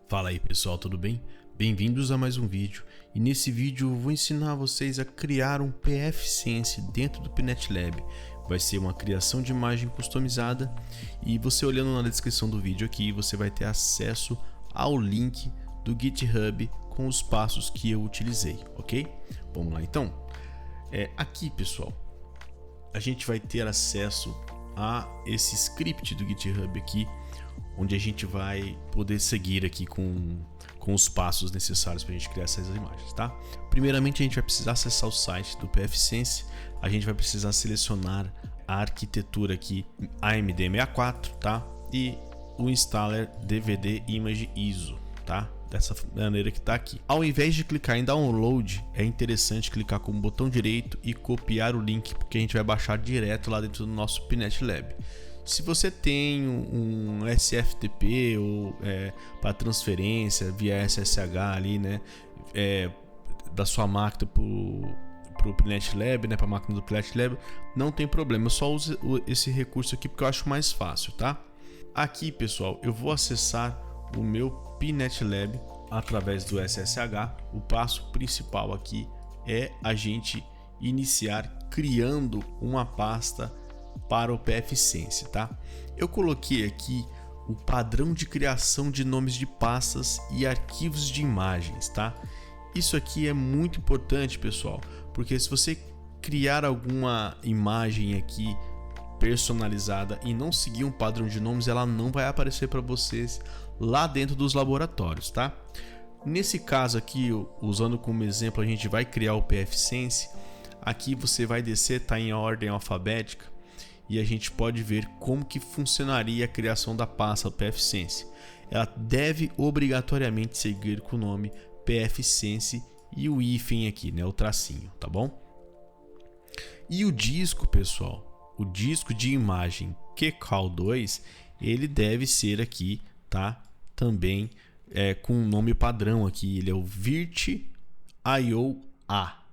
Fala aí pessoal, tudo bem? Bem-vindos a mais um vídeo, e nesse vídeo eu vou ensinar vocês a criar um pfSense dentro do PNetLab. Vai ser uma criação de imagem customizada e você olhando na descrição do vídeo aqui você vai ter acesso ao link do GitHub com os passos que eu utilizei, ok? Vamos lá então. Aqui pessoal, a gente vai ter acesso a esse script do GitHub aqui, onde a gente vai poder seguir aqui com os passos necessários para a gente criar essas imagens, tá? Primeiramente a gente vai precisar acessar o site do pfSense, a gente vai precisar selecionar a arquitetura aqui AMD64, tá? E o installer DVD Image ISO, tá? Dessa maneira que tá aqui. Ao invés de clicar em download, é interessante clicar com o botão direito e copiar o link, porque a gente vai baixar direto lá dentro do nosso PNetLab. Se você tem um SFTP ou para transferência via SSH ali, né, da sua máquina para o PNetLab, né, para a máquina do PNetLab, não tem problema. Eu só uso esse recurso aqui porque eu acho mais fácil, tá? Aqui, pessoal, eu vou acessar o meu PNetLab através do SSH. O passo principal aqui é a gente iniciar criando uma pasta para o pfSense, tá? Eu coloquei aqui o padrão de criação de nomes de pastas e arquivos de imagens, tá? Isso aqui é muito importante, pessoal, porque se você criar alguma imagem aqui personalizada e não seguir um padrão de nomes, ela não vai aparecer para vocês lá dentro dos laboratórios, tá? Nesse caso aqui, usando como exemplo, a gente vai criar o pfSense. Aqui você vai descer, tá em ordem alfabética, e a gente pode ver como que funcionaria a criação da pasta pfSense. Ela deve obrigatoriamente seguir com o nome pfSense e o hífen aqui, né, o tracinho, tá bom? E o disco, pessoal, o disco de imagem QCAL2, ele deve ser aqui, tá? Também com um nome padrão aqui, ele é o VIRT-IO-A,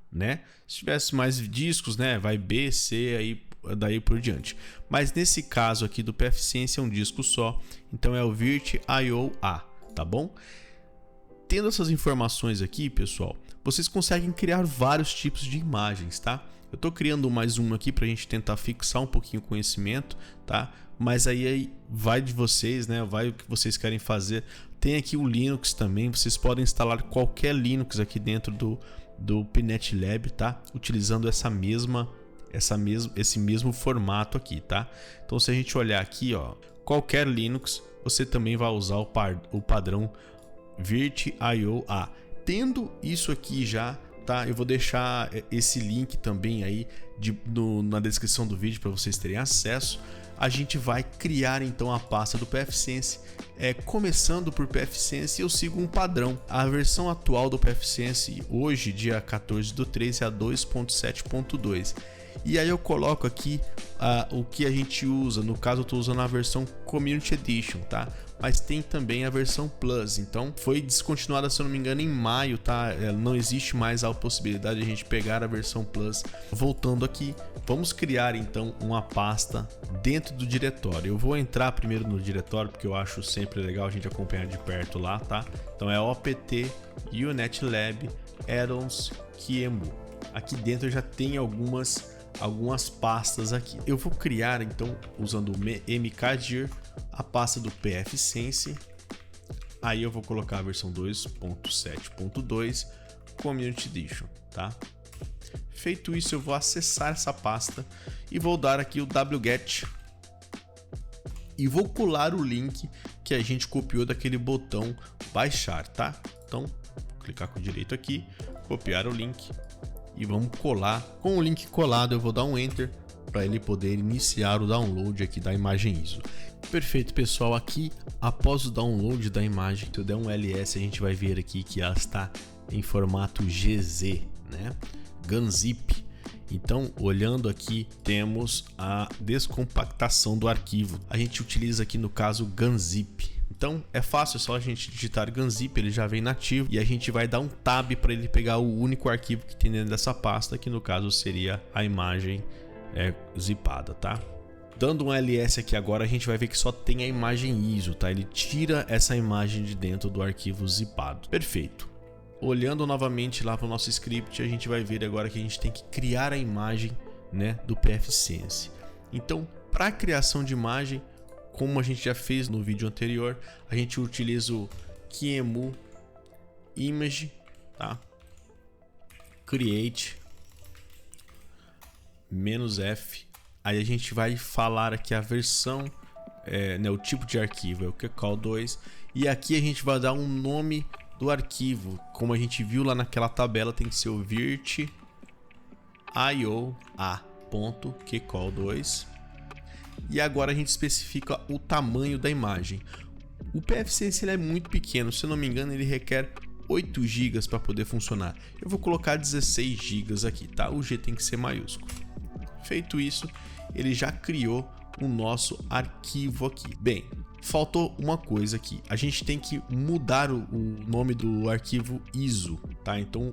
né? Se tivesse mais discos, né, vai B, C, aí daí por diante. Mas nesse caso aqui do pfSense é um disco só, então é o VIRT-IO-A, tá bom? Tendo essas informações aqui, pessoal, vocês conseguem criar vários tipos de imagens, tá? Eu tô criando mais uma aqui pra gente tentar fixar um pouquinho o conhecimento, tá? Mas aí vai de vocês, né? Vai o que vocês querem fazer. Tem aqui o Linux também, vocês podem instalar qualquer Linux aqui dentro do PNetLab, tá? Utilizando esse mesmo formato aqui, tá? Então se a gente olhar aqui, ó, qualquer Linux, você também vai usar o padrão VIRT-IO-A. Tendo isso aqui já, tá? Eu vou deixar esse link também aí na descrição do vídeo para vocês terem acesso. A gente vai criar então a pasta do pfSense. Começando por pfSense, eu sigo um padrão. A versão atual do pfSense hoje, dia 14/3, é a 2.7.2. E aí eu coloco aqui o que a gente usa. No caso eu estou usando a versão Community Edition, tá? Mas tem também a versão Plus. Então foi descontinuada, se eu não me engano, em maio, tá? Não existe mais a possibilidade de a gente pegar a versão Plus. Voltando aqui, vamos criar então uma pasta dentro do diretório. Eu vou entrar primeiro no diretório porque eu acho sempre legal a gente acompanhar de perto lá, tá? Então é opt unetlab addons QEMU. Aqui dentro já tem algumas pastas aqui. Eu vou criar então, usando o mkdir, a pasta do pfSense. Aí eu vou colocar a versão 2.7.2 Community Edition, tá? Feito isso, eu vou acessar essa pasta e vou dar aqui o wget e vou colar o link que a gente copiou daquele botão baixar, tá? Então, vou clicar com o direito aqui, copiar o link e vamos colar. Com o link colado eu vou dar um enter para ele poder iniciar o download aqui da imagem ISO. Perfeito, pessoal. Aqui, após o download da imagem, se eu der um ls, a gente vai ver aqui que ela está em formato GZ, né? Gunzip. Então, olhando aqui, temos a descompactação do arquivo. A gente utiliza aqui no caso Gunzip. Então é fácil, é só a gente digitar Gunzip, ele já vem nativo e a gente vai dar um tab para ele pegar o único arquivo que tem dentro dessa pasta, que no caso seria a imagem zipada, tá? Dando um ls aqui agora, a gente vai ver que só tem a imagem ISO, tá? Ele tira essa imagem de dentro do arquivo zipado. Perfeito. Olhando novamente lá para o nosso script, a gente vai ver agora que a gente tem que criar a imagem, né, do pfSense. Então, para a criação de imagem, como a gente já fez no vídeo anterior, a gente utiliza o QEMU image, tá? Create -F. Aí a gente vai falar aqui a versão, né, o tipo de arquivo é o QCOL2, e aqui a gente vai dar um nome do arquivo, como a gente viu lá naquela tabela, tem que ser o virt.io.a.qcol2. E agora a gente especifica o tamanho da imagem. O pfSense ele é muito pequeno, se eu não me engano ele requer 8 GB para poder funcionar. Eu vou colocar 16 GB aqui, tá? O G tem que ser maiúsculo. Feito isso, ele já criou o nosso arquivo aqui. Bem, faltou uma coisa aqui. A gente tem que mudar o nome do arquivo ISO, tá? Então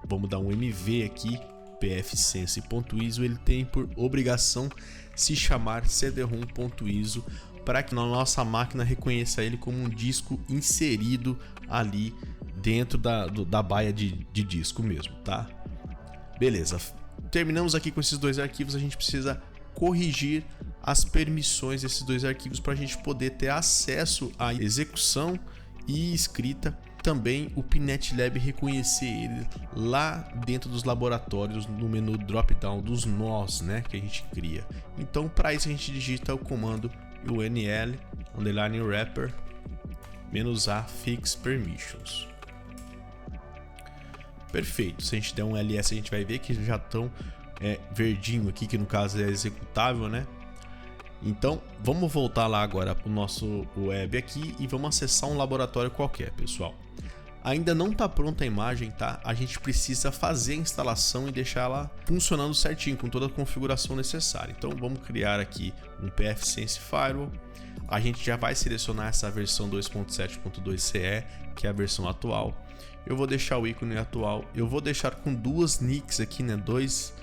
vamos dar um MV aqui, pfSense.iso. Ele tem por obrigação se chamar cd-rom.iso para que na nossa máquina reconheça ele como um disco inserido ali dentro da baia de disco mesmo, tá? Beleza. Terminamos aqui com esses dois arquivos. A gente precisa corrigir as permissões desses dois arquivos para a gente poder ter acesso à execução e escrita. Também o PNetLab reconhecer ele lá dentro dos laboratórios no menu drop-down dos nós, né, que a gente cria. Então, para isso a gente digita o comando unl_wrapper -a fix permissions. Perfeito. Se a gente der um ls, a gente vai ver que já estão verdinho aqui, que no caso é executável, né? Então, vamos voltar lá agora para o nosso web aqui e vamos acessar um laboratório qualquer, pessoal. Ainda não está pronta a imagem, tá? A gente precisa fazer a instalação e deixar ela funcionando certinho, com toda a configuração necessária. Então, vamos criar aqui um pfSense Firewall. A gente já vai selecionar essa versão 2.7.2 CE, que é a versão atual. Eu vou deixar o ícone atual. Eu vou deixar com duas NICs aqui, né? Duas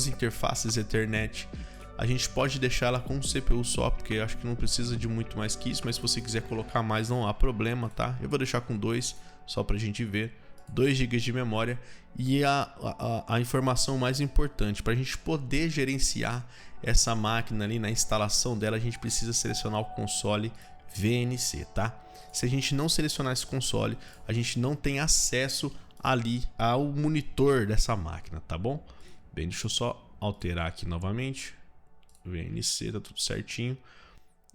interfaces Ethernet. A gente pode deixar ela com um CPU só, porque eu acho que não precisa de muito mais que isso, mas se você quiser colocar mais não há problema, tá? Eu vou deixar com 2, só pra gente ver, 2 GB de memória. E a informação mais importante, para a gente poder gerenciar essa máquina ali na instalação dela, a gente precisa selecionar o console VNC, tá? Se a gente não selecionar esse console, a gente não tem acesso ali ao monitor dessa máquina, tá bom? Bem, deixa eu só alterar aqui novamente. VNC, tá tudo certinho.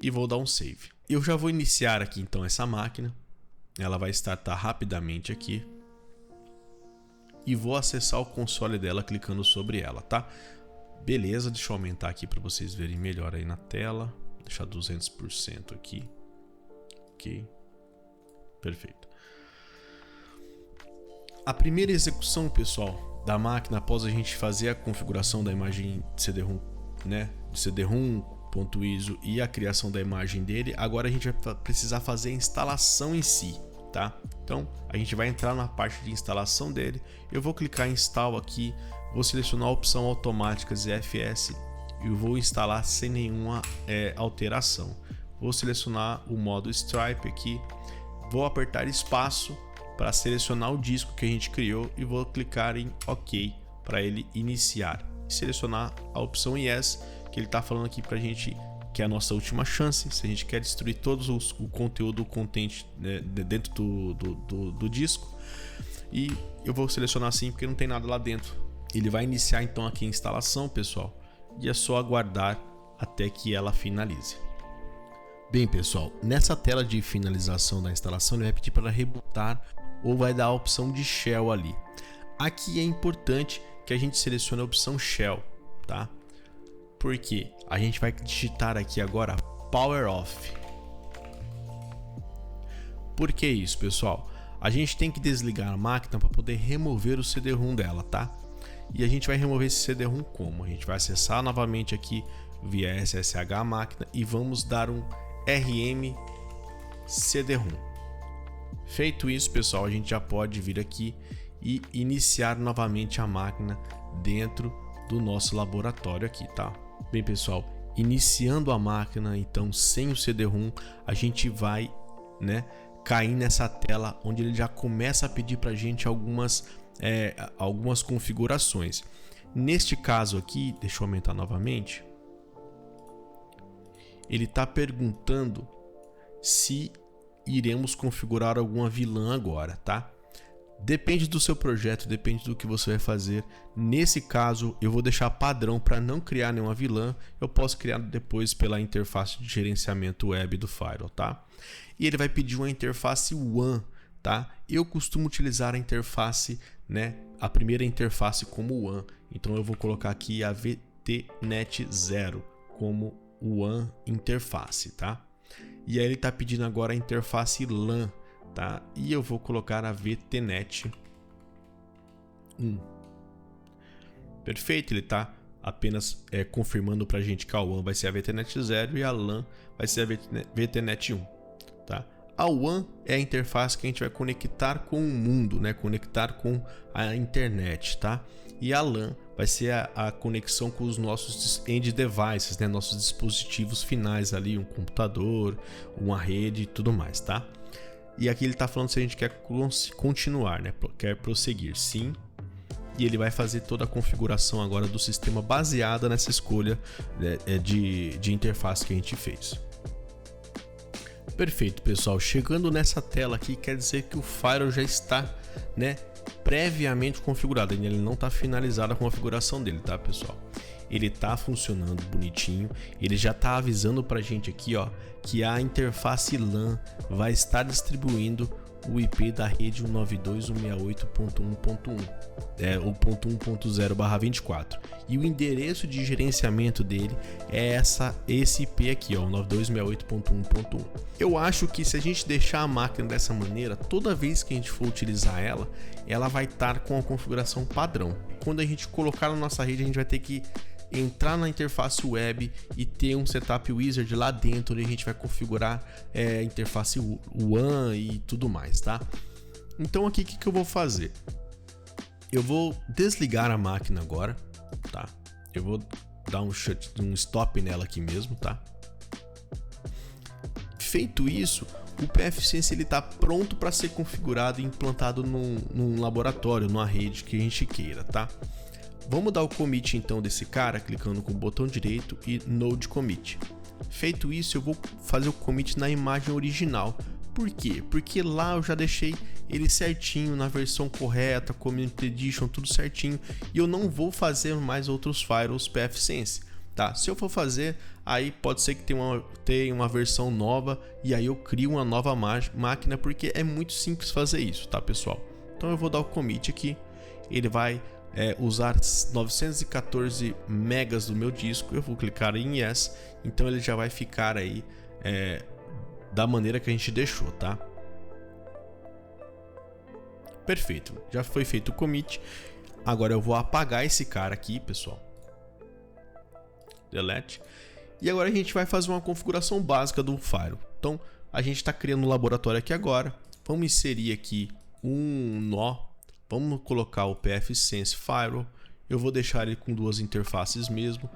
E vou dar um save. Eu já vou iniciar aqui então essa máquina. Ela vai startar rapidamente aqui. E vou acessar o console dela clicando sobre ela, tá? Beleza, deixa eu aumentar aqui para vocês verem melhor aí na tela. Deixar 200% aqui. Ok. Perfeito. A primeira execução, pessoal, da máquina após a gente fazer a configuração da imagem CD-ROM, né, de cd-rom.iso e a criação da imagem dele, agora a gente vai precisar fazer a instalação em si, tá? Então a gente vai entrar na parte de instalação dele. Eu vou clicar em install aqui, vou selecionar a opção automáticas ZFS e eu vou instalar sem nenhuma alteração. Vou selecionar o modo Stripe aqui, vou apertar espaço para selecionar o disco que a gente criou e vou clicar em OK para ele iniciar. Selecionar a opção Yes, que ele está falando aqui para a gente que é a nossa última chance, se a gente quer destruir todos o conteúdo contente, né, dentro do disco. E eu vou selecionar assim porque não tem nada lá dentro. Ele vai iniciar então aqui a instalação, pessoal, e é só aguardar até que ela finalize. Bem, pessoal, nessa tela de finalização da instalação ele vai pedir para rebootar ou vai dar a opção de Shell ali. Aqui é importante que a gente selecione a opção Shell, tá? Porque a gente vai digitar aqui agora Power Off. Por que isso, pessoal? A gente tem que desligar a máquina para poder remover o CD-ROM dela, tá? E a gente vai remover esse CD-ROM como? A gente vai acessar novamente aqui via SSH a máquina e vamos dar um RM CD-ROM. Feito isso, pessoal, a gente já pode vir aqui e iniciar novamente a máquina dentro do nosso laboratório aqui, tá? Bem, pessoal, iniciando a máquina, então sem o CD-ROM, a gente vai, né, cair nessa tela onde ele já começa a pedir para a gente algumas configurações. Neste caso aqui, deixa eu aumentar novamente, ele está perguntando se iremos configurar alguma vilã agora, tá? Depende do seu projeto, depende do que você vai fazer. Nesse caso, eu vou deixar padrão para não criar nenhuma vilã. Eu posso criar depois pela interface de gerenciamento web do Firewall, tá? E ele vai pedir uma interface WAN, tá? Eu costumo utilizar a interface, né? A primeira interface como WAN. Então eu vou colocar aqui a VTNet 0 como WAN interface, tá? E aí ele está pedindo agora a interface LAN. Tá? E eu vou colocar a VTNet 1. Perfeito, ele está apenas confirmando para a gente que a WAN vai ser a VTNet 0 e a LAN vai ser a VTNet 1. Tá? A WAN é a interface que a gente vai conectar com o mundo, né? Conectar com a internet, tá? E a LAN vai ser a conexão com os nossos end devices, né? Nossos dispositivos finais ali, um computador, uma rede e tudo mais, tá? E aqui ele está falando se a gente quer continuar, né? Quer prosseguir, sim. E ele vai fazer toda a configuração agora do sistema baseada nessa escolha de interface que a gente fez. Perfeito, pessoal. Chegando nessa tela aqui, quer dizer que o Firewall já está, né, previamente configurado. Ele não está finalizada a configuração dele, tá, pessoal? Ele está funcionando bonitinho. Ele já está avisando para a gente aqui, ó, que a interface LAN vai estar distribuindo o IP da rede 192.168.1.1, o ponto 1.0/24. E o endereço de gerenciamento dele é esse IP aqui, ó, 9268.1.1. Eu acho que se a gente deixar a máquina dessa maneira, toda vez que a gente for utilizar ela vai estar com a configuração padrão. Quando a gente colocar na nossa rede, a gente vai ter que entrar na interface web e ter um setup wizard lá dentro, onde a gente vai configurar a interface WAN e tudo mais, tá? Então aqui o que eu vou fazer? Eu vou desligar a máquina agora, tá? Eu vou dar um stop nela aqui mesmo, tá? Feito isso, o pfSense ele está pronto para ser configurado e implantado num laboratório, numa rede que a gente queira, tá? Vamos dar o commit então desse cara, clicando com o botão direito e node commit. Feito isso, eu vou fazer o commit na imagem original. Por quê? Porque lá eu já deixei ele certinho, na versão correta, Community Edition, tudo certinho. E eu não vou fazer mais outros firewalls pfSense, tá? Se eu for fazer, aí pode ser que tenha uma versão nova e aí eu crio uma nova máquina, porque é muito simples fazer isso, tá, pessoal? Então eu vou dar o commit aqui, ele vai usar 914 megas do meu disco. Eu vou clicar em Yes, então ele já vai ficar aí da maneira que a gente deixou, tá? Perfeito, já foi feito o commit. Agora eu vou apagar esse cara aqui, pessoal. Delete. E agora a gente vai fazer uma configuração básica do Firewall. Então a gente está criando um laboratório aqui agora. Vamos inserir aqui um nó. Vamos colocar o pfSense Firewall. Eu vou deixar ele com duas interfaces mesmo.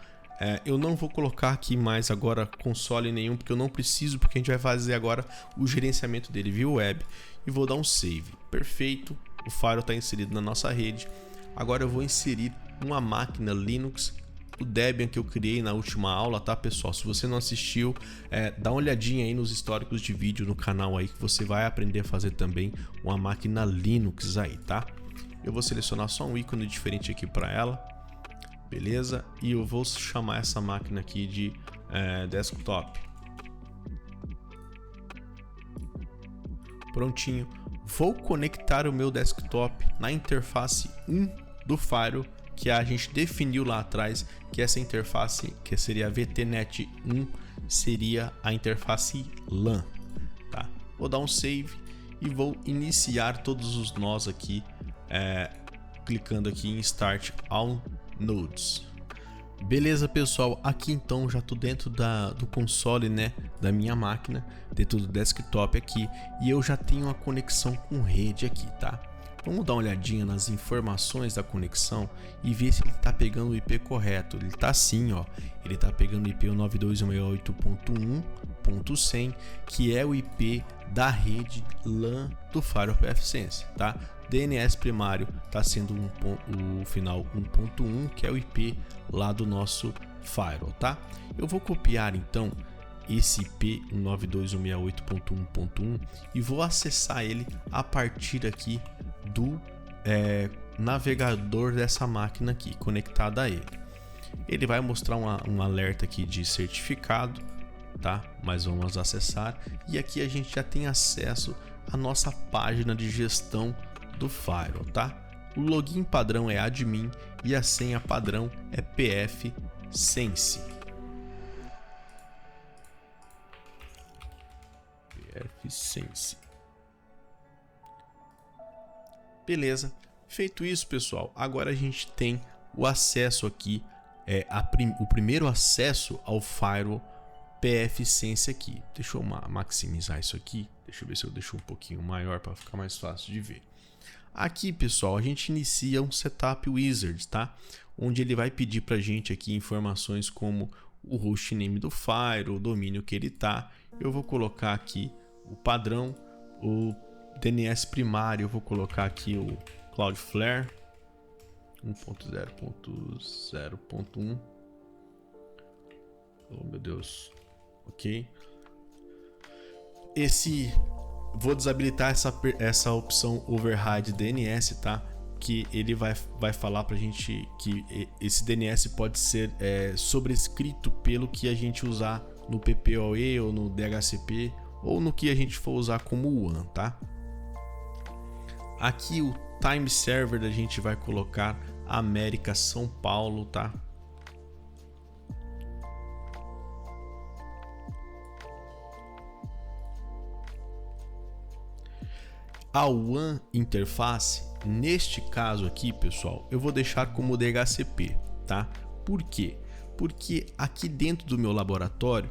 Eu não vou colocar aqui mais agora console nenhum, porque eu não preciso, porque a gente vai fazer agora o gerenciamento dele via web. E vou dar um save. Perfeito, o Firewall está inserido na nossa rede. Agora eu vou inserir uma máquina Linux, o Debian que eu criei na última aula, tá, pessoal? Se você não assistiu, dá uma olhadinha aí nos históricos de vídeo no canal aí, que você vai aprender a fazer também uma máquina Linux aí, tá? Eu vou selecionar só um ícone diferente aqui para ela, beleza? E eu vou chamar essa máquina aqui de desktop. Prontinho. Vou conectar o meu desktop na interface 1 do Firewall, que a gente definiu lá atrás, que essa interface, que seria a VTNet 1, seria a interface LAN, tá? Vou dar um save e vou iniciar todos os nós aqui, clicando aqui em Start All Nodes. Beleza, pessoal, aqui então já estou dentro do console, né, da minha máquina, dentro do desktop aqui, e eu já tenho a conexão com rede aqui, tá? Vamos dar uma olhadinha nas informações da conexão e ver se ele está pegando o IP correto. Ele está sim, ó. Ele está pegando o IP 92.168.1.100, que é o IP da rede LAN do Firewall PFSense, tá? DNS primário está sendo o final 1.1, que é o IP lá do nosso firewall, tá? Eu vou copiar então esse IP 92.168.1.1 e vou acessar ele a partir aqui do navegador dessa máquina aqui, conectada a ele. Ele vai mostrar um alerta aqui de certificado, tá? Mas vamos acessar e aqui a gente já tem acesso à nossa página de gestão do firewall, tá? O login padrão é admin e a senha padrão é PFSense. PFSense. Beleza. Feito isso, pessoal, agora a gente tem o acesso aqui, o primeiro acesso ao firewall PFSense aqui. Deixa eu maximizar isso aqui. Deixa eu ver se eu deixo um pouquinho maior para ficar mais fácil de ver. Aqui, pessoal, a gente inicia um setup wizard, tá? Onde ele vai pedir para a gente aqui informações como o hostname do firewall, o domínio que ele tá. Eu vou colocar aqui o padrão, o DNS primário, eu vou colocar aqui o Cloudflare 1.0.0.1. Oh, meu Deus. Ok. Vou desabilitar essa opção Override DNS, tá? Que ele vai falar pra gente que esse DNS pode ser sobrescrito pelo que a gente usar no PPoE ou no DHCP ou no que a gente for usar como WAN, tá? Aqui o time server a gente vai colocar América São Paulo, tá? A WAN interface, neste caso aqui, pessoal, eu vou deixar como DHCP, tá? Por quê? Porque aqui dentro do meu laboratório,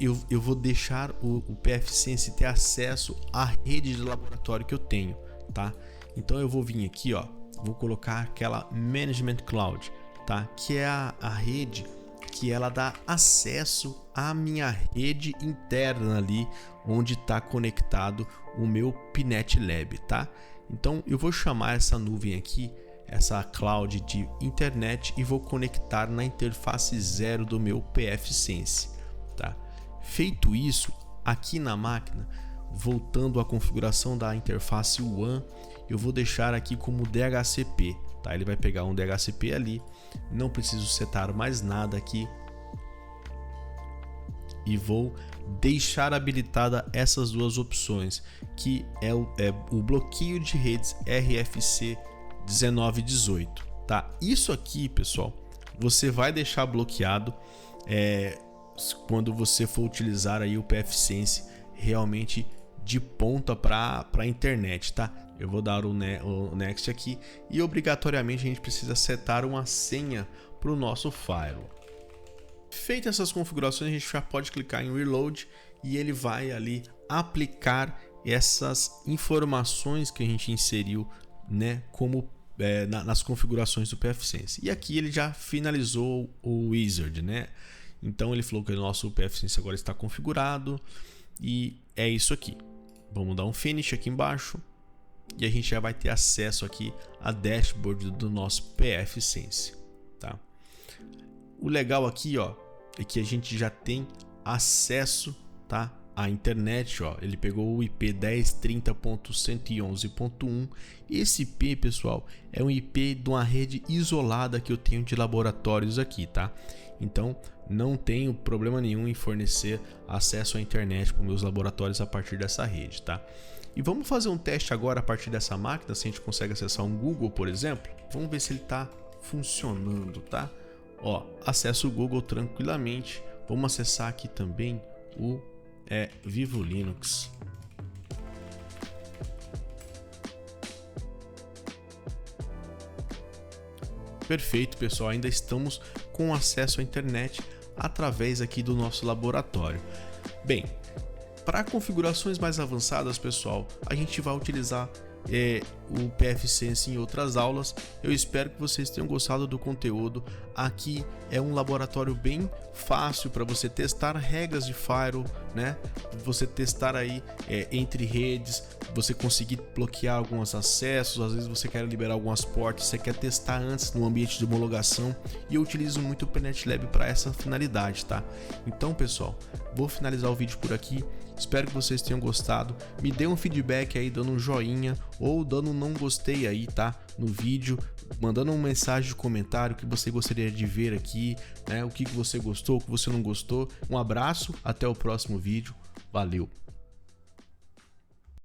eu vou deixar o PFSense ter acesso à rede de laboratório que eu tenho, tá? Então eu vou vir aqui, ó, vou colocar aquela Management Cloud, tá? Que é a rede que ela dá acesso à minha rede interna ali, onde está conectado o meu Pinet Lab, tá? Então eu vou chamar essa nuvem aqui, essa cloud de internet, e vou conectar na interface 0 do meu PFSense, tá? Feito isso, aqui na máquina, voltando à configuração da interface WAN, eu vou deixar aqui como DHCP, tá? Ele vai pegar um DHCP ali, não preciso setar mais nada aqui e vou deixar habilitada essas duas opções, que é o bloqueio de redes RFC 1918, tá? Isso aqui, pessoal, você vai deixar bloqueado quando você for utilizar aí o PFSense realmente de ponta para a internet, tá? Eu vou dar o next aqui e obrigatoriamente a gente precisa setar uma senha para o nosso firewall. Feitas essas configurações, a gente já pode clicar em Reload e ele vai ali aplicar essas informações que a gente inseriu, né, como nas configurações do PFSense. E aqui ele já finalizou o wizard, né? Então ele falou que o nosso PFSense agora está configurado e é isso aqui. Vamos dar um finish aqui embaixo e a gente já vai ter acesso aqui à dashboard do nosso PFSense, tá? O legal aqui, ó, é que a gente já tem acesso, tá, à internet, ó. Ele pegou o IP 1030.111.1. Esse IP, pessoal, é um IP de uma rede isolada que eu tenho de laboratórios aqui, tá? Então não tenho problema nenhum em fornecer acesso à internet para os meus laboratórios a partir dessa rede, tá? E vamos fazer um teste agora a partir dessa máquina, se a gente consegue acessar um Google, por exemplo. Vamos ver se ele está funcionando, tá? Ó, acesso o Google tranquilamente. Vamos acessar aqui também o Vivo Linux. Perfeito, pessoal, ainda estamos com acesso à internet através aqui do nosso laboratório. Bem, para configurações mais avançadas, pessoal, a gente vai utilizar o PFSense em outras aulas. Eu espero que vocês tenham gostado do conteúdo. Aqui é um laboratório bem fácil para você testar regras de Firewall, né? Você testar aí entre redes, você conseguir bloquear alguns acessos, às vezes você quer liberar algumas portas, você quer testar antes no ambiente de homologação, e eu utilizo muito o PNetLab para essa finalidade, tá? Então, pessoal, vou finalizar o vídeo por aqui. Espero que vocês tenham gostado. Me dê um feedback aí dando um joinha ou dando um não gostei aí, tá? No vídeo, mandando uma mensagem de comentário que você gostaria de ver aqui, né? O que você gostou, o que você não gostou. Um abraço, até o próximo vídeo. Valeu!